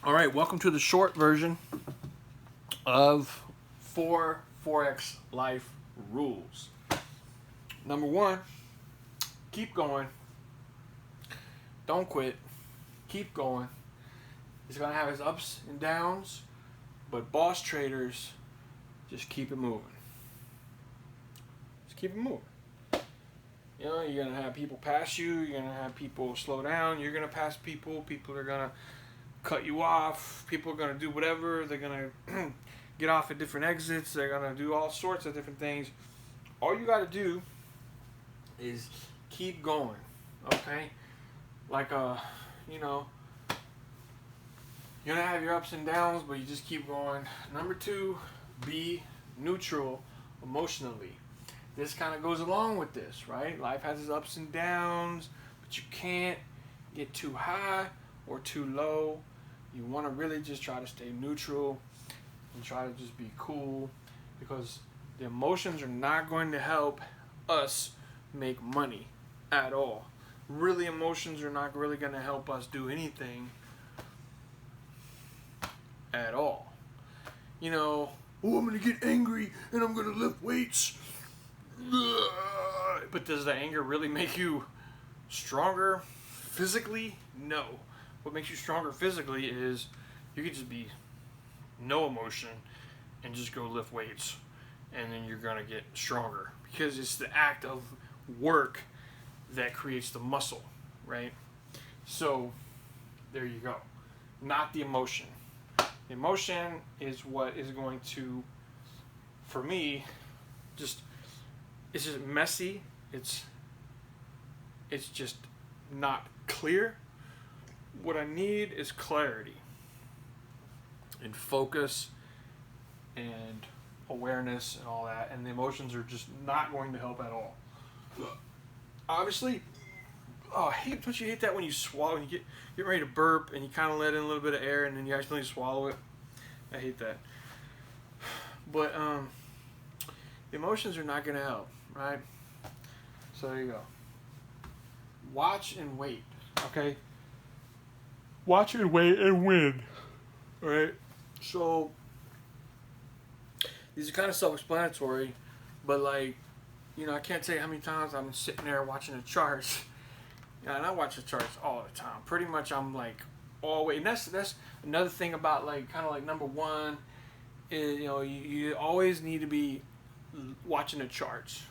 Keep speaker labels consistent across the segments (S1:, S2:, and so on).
S1: All right, welcome to the short version of 4 Forex life rules. Number 1, keep going. Don't quit. Keep going. It's going to have its ups and downs, but boss traders just keep it moving. Just keep it moving. You know, you're going to have people pass you. You're going to have people slow down. You're going to pass people. People are going to cut you off. People are going to do whatever. They're going to get off at different exits. They're going to do all sorts of different things. All you got to do is keep going, okay? Like, you know, you're going to have your ups and downs, but you just keep going. Number 2, be neutral emotionally. This kind of goes along with this, right? Life has its ups and downs, but you can't get too high or too low. You want to really just try to stay neutral and try to just be cool, because the emotions are not going to help us make money at all. Really, emotions are not really going to help us do anything at all. You know, oh, I'm going to get angry and I'm going to lift weights. But does the anger really make you stronger physically? No. What makes you stronger physically is you can just be no emotion and just go lift weights, and then you're going to get stronger, because it's the act of work that creates the muscle, right? So there you go. Not the emotion. The emotion is what is going to, for me, it's just messy. It's just not clear. What I need is clarity and focus and awareness and all that, and the emotions are just not going to help at all. Obviously, don't you hate that when you swallow and you get ready to burp and you kind of let in a little bit of air and then you accidentally swallow it? I hate that. But the emotions are not going to help, right? So there you go. Watch and wait, okay? Watch and wait and win, all right? So these are kind of self-explanatory, but like, you know, I can't tell you how many times I'm sitting there watching the charts. Yeah, and I watch the charts all the time. Pretty much, I'm like always. And that's another thing about like kind of like number 1 is, you know, you always need to be watching the charts.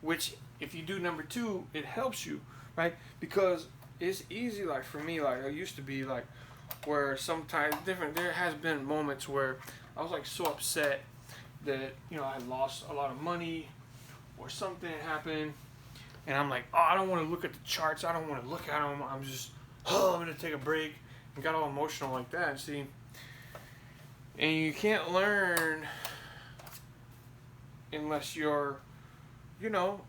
S1: Which, if you do number 2, it helps you, right? Because it's easy. Like for me, like I used to be like, where sometimes different. There has been moments where I was like so upset that, you know, I lost a lot of money or something happened, and I'm like, oh, I don't want to look at the charts. I don't want to look at them. I'm just, I'm going to take a break, and got all emotional like that, see? And you can't learn unless you're, you know,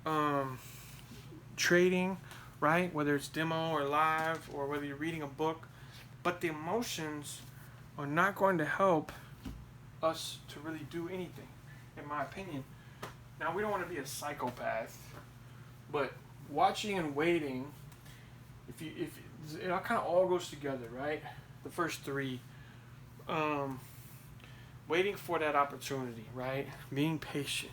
S1: trading, right? Whether it's demo or live, or whether you're reading a book. But the emotions are not going to help us to really do anything, in my opinion. Now, we don't want to be a psychopath, but watching and waiting, if it kind of all goes together, right? The first 3, waiting for that opportunity, right? Being patient.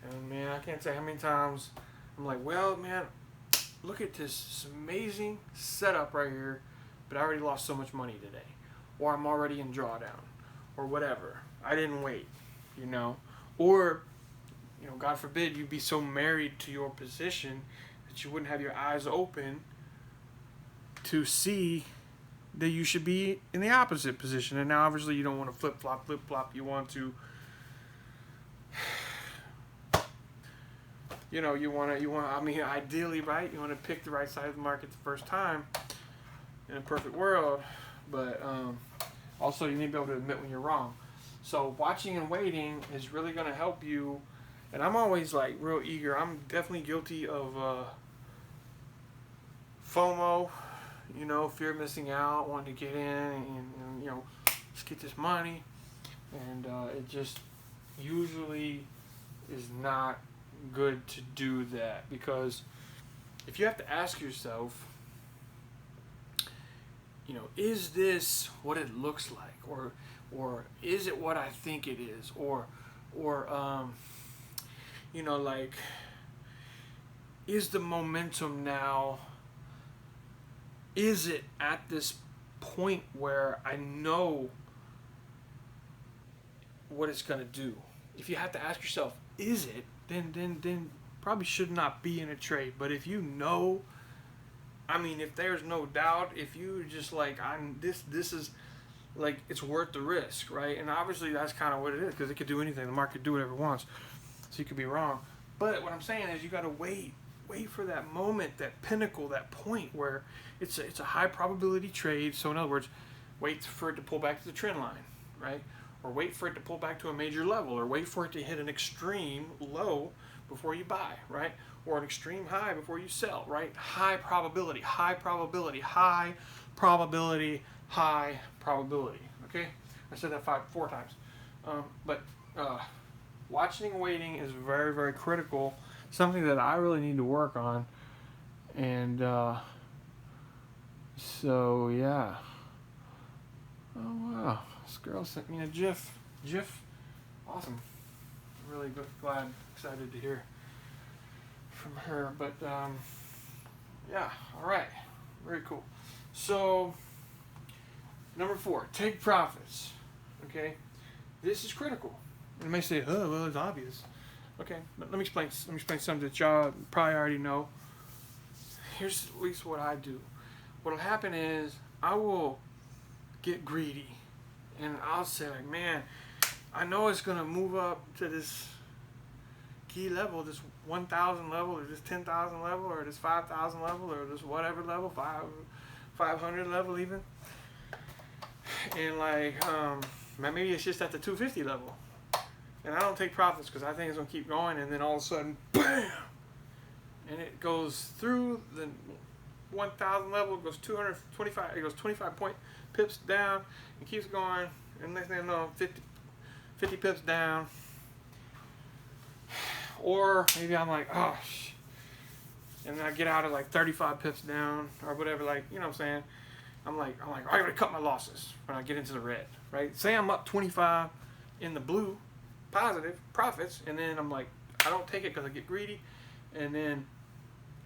S1: And man, I can't tell you how many times I'm like, well, man, look at this amazing setup right here, but I already lost so much money today, or I'm already in drawdown, or whatever. I didn't wait, you know, or, you know, God forbid you be so married to your position that you wouldn't have your eyes open to see that you should be in the opposite position. And now obviously you don't want to flip-flop. You want to, you know, I mean, ideally, right? You want to pick the right side of the market the first time in a perfect world. But also you need to be able to admit when you're wrong. So watching and waiting is really going to help you. And I'm always like real eager. I'm definitely guilty of FOMO, you know, fear of missing out, wanting to get in and you know, just get this money. And it just usually is not good to do that, because if you have to ask yourself, is this what it looks like, or is it what I think it is, or like, is the momentum now, is it at this point where I know what it's gonna do? If you have to ask yourself, is it, then probably should not be in a trade. But if you know, I mean, if there's no doubt, if you just like, this is like, it's worth the risk, right? And obviously that's kind of what it is, because it could do anything. The market could do whatever it wants, so you could be wrong. But what I'm saying is, you got to wait for that moment, that pinnacle, that point where it's a high probability trade. So in other words, wait for it to pull back to the trend line, right? Or wait for it to pull back to a major level, or wait for it to hit an extreme low before you buy, right? Or an extreme high before you sell, right? High probability, high probability, high probability, high probability. Okay, I said that 4 times. But watching and waiting is very, very critical. Something that I really need to work on. And so yeah. Oh wow, this girl sent me a GIF. Awesome. I'm really glad, excited to hear from her. But yeah, all right, very cool. So number 4, take profits. Okay, this is critical. You may say, oh well, it's obvious. Okay, but let me explain something that y'all probably already know. Here's at least what I do. What'll happen is, I will get greedy, and I'll say like, man, I know it's gonna move up to this key level, this 1,000 level, or this 10,000 level, or this 5,000 level, or this whatever level, 500 level even. And like, maybe it's just at the 250 level, and I don't take profits because I think it's gonna keep going, and then all of a sudden, bam, and it goes through the 1,000 level, it goes 225, it goes 25 pips down, and keeps going, and next thing I know, 50 pips down. Or maybe I'm like, oh, and then I get out at like 35 pips down, or whatever, like, you know what I'm saying? I'm like, I gotta cut my losses when I get into the red, right? Say I'm up 25 in the blue, positive profits, and then I'm like, I don't take it because I get greedy, and then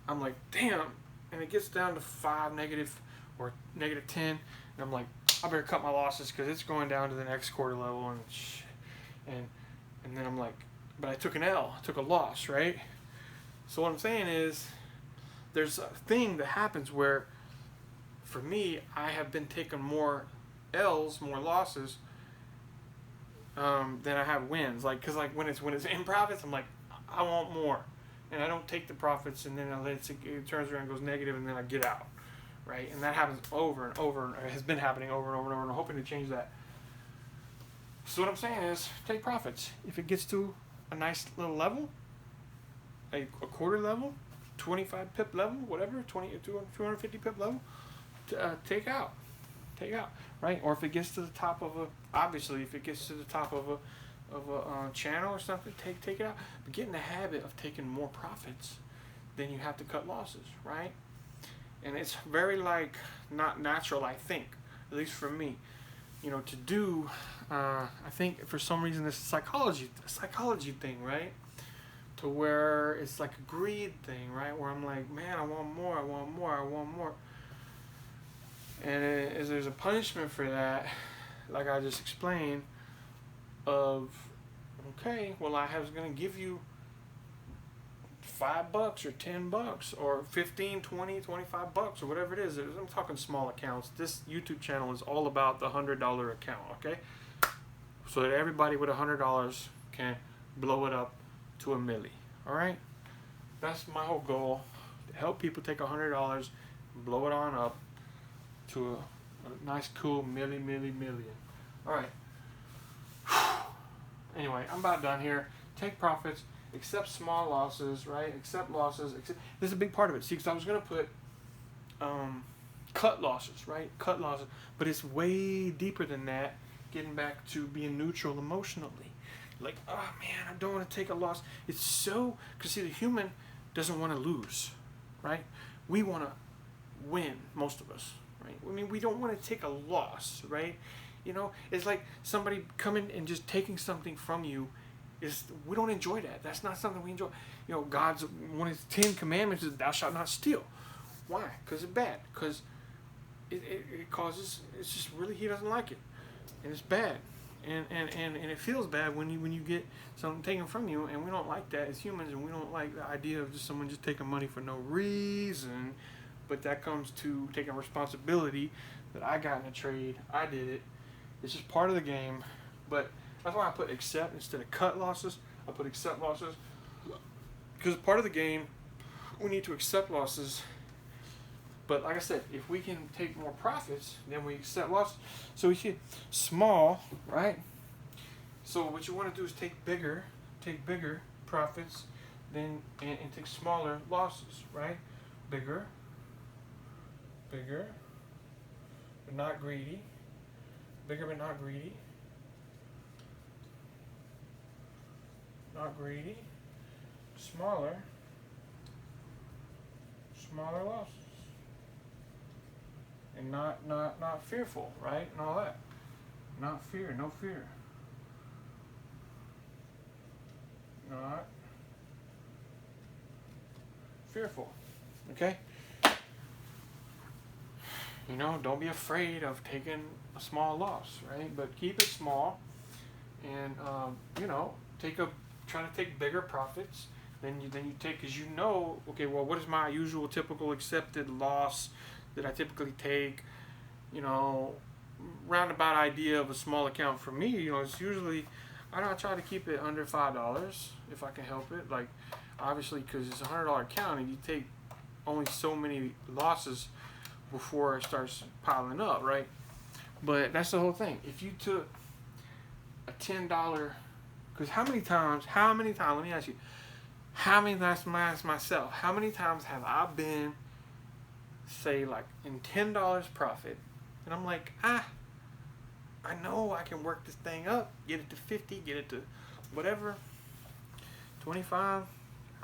S1: I'm like, damn, and it gets down to 5 negative, or negative 10, and I'm like, I better cut my losses because it's going down to the next quarter level, and then I'm like, but I took an L, I took a loss, right? So what I'm saying is, there's a thing that happens where, for me, I have been taking more L's, more losses, than I have wins. Like, cause like when it's in profits, I'm like, I want more, and I don't take the profits, and then it turns around and goes negative, and then I get out, right? And that happens over and over, and it has been happening over and over and over, and I'm hoping to change that. So what I'm saying is, take profits. If it gets to a nice little level, a quarter level, 25 pip level, whatever, 250 pip level, take out, right? Or if it gets to the top of if it gets to the top of a channel or something, take it out. But get in the habit of taking more profits than you have to cut losses, right? And it's very like not natural, I think, at least for me, to do. I think for some reason it's a psychology thing, right? To where it's like a greed thing, right? Where I'm like, man, I want more. And there's a punishment for that, like I just explained, of, okay, well, I was going to give you $5 or $10 or 15, 20, 25 bucks or whatever it is. I'm talking small accounts. This YouTube channel is all about the $100 account, okay? So that everybody with $100 can blow it up to $1 million. All right, that's my whole goal: to help people take $100, blow it on up to a nice, cool million. All right. Anyway, I'm about done here. Take profits, accept small losses, right? Accept losses. This is a big part of it. See, because I was gonna put cut losses, right? Cut losses, but it's way deeper than that. Getting back to being neutral emotionally. Like, oh man, I don't want to take a loss. It's so, because see, the human doesn't want to lose, right? We want to win, most of us, right? I mean, we don't want to take a loss, right? You know, it's like somebody coming and just taking something from you. We don't enjoy that. That's not something we enjoy. You know, God's one of his 10 commandments is thou shalt not steal. Why? Because it's bad. Because it causes, it's just really, he doesn't like it. And it's bad. And it feels bad when you get something taken from you, and we don't like that as humans, and we don't like the idea of just someone just taking money for no reason. But that comes to taking responsibility that I got in a trade. I did it. It's just part of the game. But that's why I put accept instead of cut losses. I put accept losses because part of the game we need to accept losses. But like I said, if we can take more profits, then we accept losses. So we get small, right? So what you want to do is take bigger profits, then and take smaller losses, right? Bigger, but not greedy. Bigger but not greedy. Not greedy. Smaller losses. And not fearful, right? And all that. Not fear, no fear. Not fearful. Okay? You know, don't be afraid of taking a small loss, right? But keep it small, and you know, try to take bigger profits. Then you take, because you know, okay, well, what is my usual typical accepted loss that I typically take? You know, roundabout idea of a small account for me. You know, it's usually I try to keep it under $5 if I can help it. Like, obviously, because it's a $100 account, and you take only so many losses before it starts piling up, right? But that's the whole thing. If you took a $10, because how many times, let me ask you, how many times, I ask myself, how many times have I been, say, like, in $10 profit, and I'm like, I know I can work this thing up, get it to 50, get it to whatever, 25,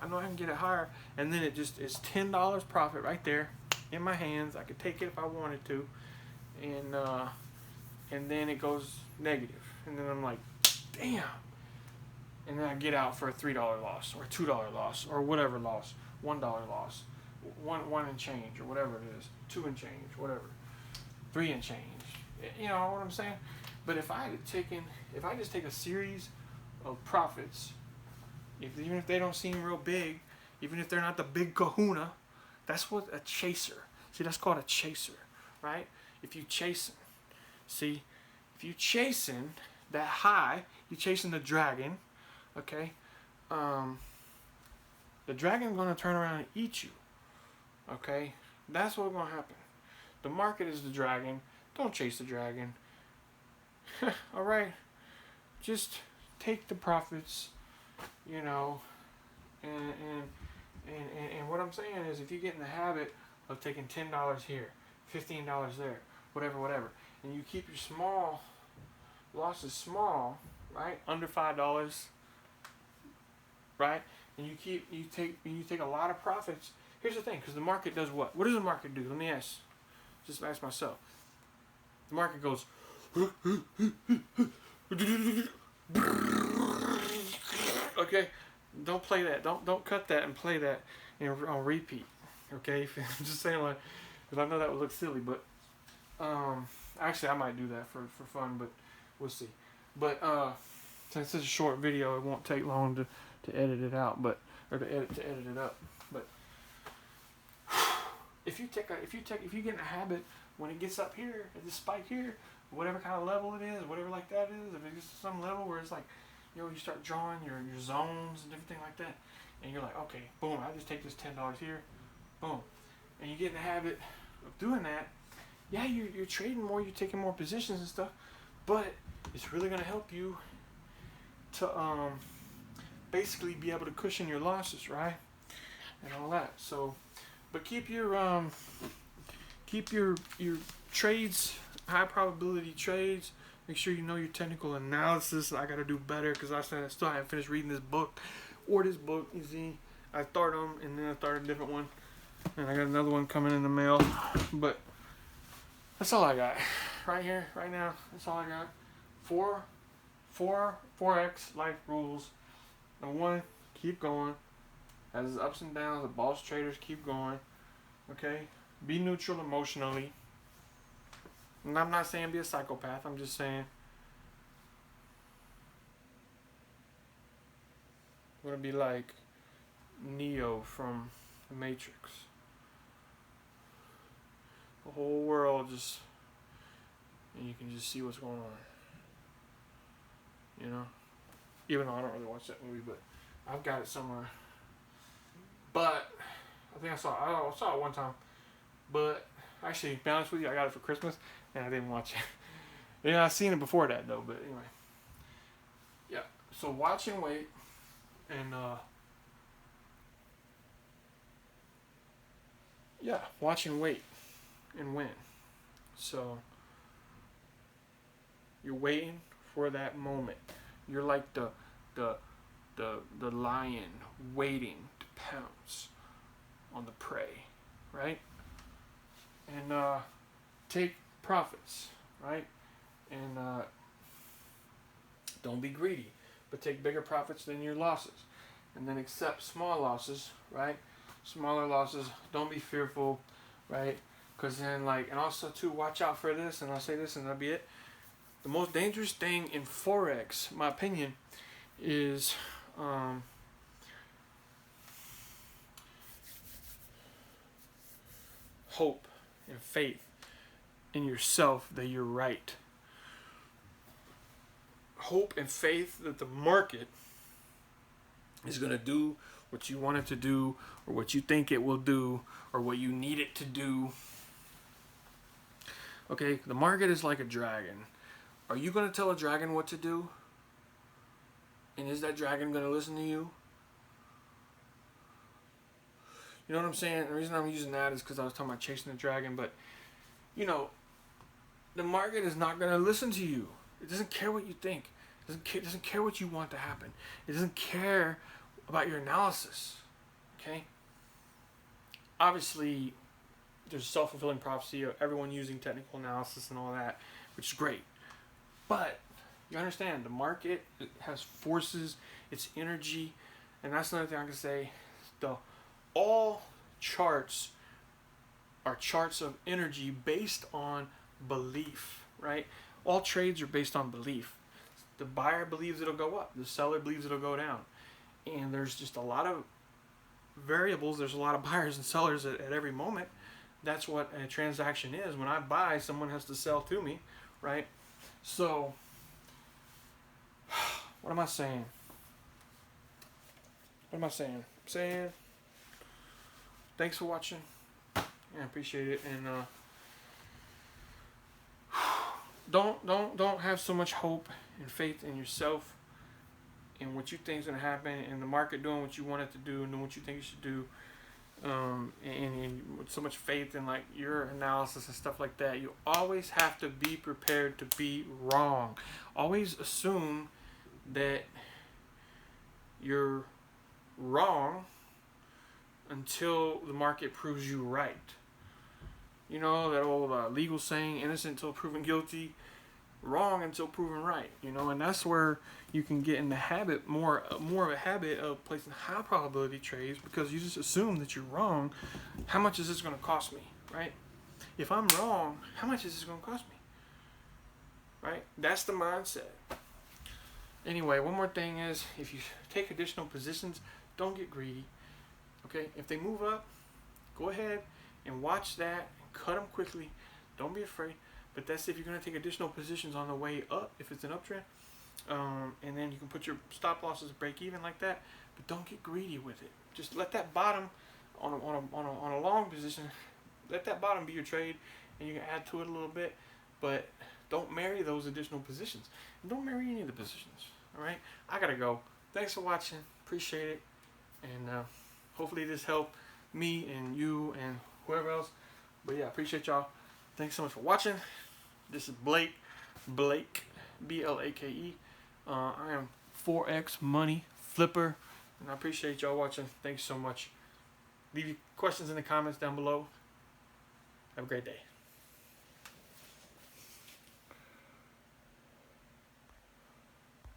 S1: I know I can get it higher, and then it just is $10 profit right there, in my hands. I could take it if I wanted to, and then it goes negative, and then I'm like, damn, and then I get out for a $3 loss or $2 loss or whatever loss, $1 loss, one and change or whatever it is, 2 and change, whatever, 3 and change. You know what I'm saying? But if I just take a series of profits, even if they don't seem real big, even if they're not the big kahuna, that's what a chaser. See, that's called a chaser, right? If you chasing, if you chasing that high, you chasing the dragon, okay? The dragon's gonna turn around and eat you, okay? That's what's gonna happen. The market is the dragon. Don't chase the dragon. All right, just take the profits, you know, and what I'm saying is, if you get in the habit of taking $10 here, $15 there, whatever, and you keep your small losses small, right, under $5, right, and you take a lot of profits. Here's the thing, because the market does what? What does the market do? Let me just ask myself. The market goes. Okay, don't play that. Don't cut that and play that on repeat. Okay, I'm just saying, like, because I know that would look silly, but actually I might do that for fun, but we'll see. But since it's a short video, it won't take long to edit it out, or to edit it up. But if you get in a habit, when it gets up here at this spike here, whatever kind of level it is, whatever like that is, if it gets to some level where it's like, you know, you start drawing your zones and everything like that, and you're like, okay, boom, I just take this $10 here, boom, and you get in the habit of doing that. Yeah, you're trading more, you're taking more positions and stuff, but it's really gonna help you to basically be able to cushion your losses, right, and all that. So, but keep your trades, high probability trades. Make sure you know your technical analysis. I got to do better because I still haven't finished reading this book. You see, I started them and then I started a different one, and I got another one coming in the mail. But That's all I got. Right here, right now. That's all I got. Forex life rules. Number one, keep going. As its ups and downs, the boss traders keep going. Okay? Be neutral emotionally. And I'm not saying be a psychopath. I'm just saying I'm gonna be like Neo from the Matrix. The whole world just, and you can just see what's going on. You know? Even though I don't really watch that movie, but I've got it somewhere. But I think I saw it one time. But actually, to be honest with you, I got it for Christmas and I didn't watch it. Yeah, I've seen it before that though, but anyway. Yeah. So watch and wait, and yeah, watch and wait and win. So you're waiting for that moment. You're like the lion waiting to pounce on the prey, right? And take profits, right? And don't be greedy, but take bigger profits than your losses. And then accept small losses, right? Smaller losses. Don't be fearful, right? Because then, like, and also, too, watch out for this, and I'll say this and that'll be it. The most dangerous thing in Forex, my opinion, is hope and faith in yourself that you're right. Hope and faith that the market is going to do what you want it to do, or what you think it will do, or what you need it to do. Okay, the market is like a dragon. Are you going to tell a dragon what to do? And is that dragon going to listen to you? You know what I'm saying? The reason I'm using that is because I was talking about chasing the dragon, but, you know, the market is not going to listen to you. It doesn't care what you think. It doesn't care what you want to happen. It doesn't care about your analysis. Okay? Obviously, there's self-fulfilling prophecy of everyone using technical analysis and all that, which is great. But you understand, the market has forces, its energy, and that's another thing I can say. All charts are charts of energy based on belief, right? All trades are based on belief. The buyer believes it'll go up. The seller believes it'll go down. And there's just a lot of variables. There's a lot of buyers and sellers at every moment. That's what a transaction is. When I buy, someone has to sell to me, right? So, what am I saying? What am I saying? I'm saying, thanks for watching. Yeah, I appreciate it. And don't have so much hope and faith in yourself and what you think is going to happen, and the market doing what you want it to do and doing what you think it should do, and with so much faith in like your analysis and stuff like that. You always have to be prepared to be wrong. Always assume that you're wrong until the market proves you right. You know that old legal saying, innocent until proven guilty, wrong until proven right. You know, and that's where you can get in the habit, more of a habit of placing high probability trades, because you just assume that you're wrong. How much is this going to cost me, right? If I'm wrong, how much is this going to cost me, right? That's the mindset. Anyway, one more thing is, if you take additional positions, don't get greedy. Okay, if they move up, go ahead and watch that and cut them quickly. Don't be afraid. But that's if you're going to take additional positions on the way up, if it's an uptrend. And then you can put your stop losses break even like that. But don't get greedy with it. Just let that bottom on a long position, let that bottom be your trade, and you can add to it a little bit. But don't marry those additional positions. And don't marry any of the positions. All right? I got to go. Thanks for watching. Appreciate it. And hopefully this helped me and you and whoever else. But yeah, appreciate y'all. Thanks so much for watching. This is Blake, B-L-A-K-E. I am Forex Money Flipper, and I appreciate y'all watching. Thanks so much. Leave your questions in the comments down below. Have a great day.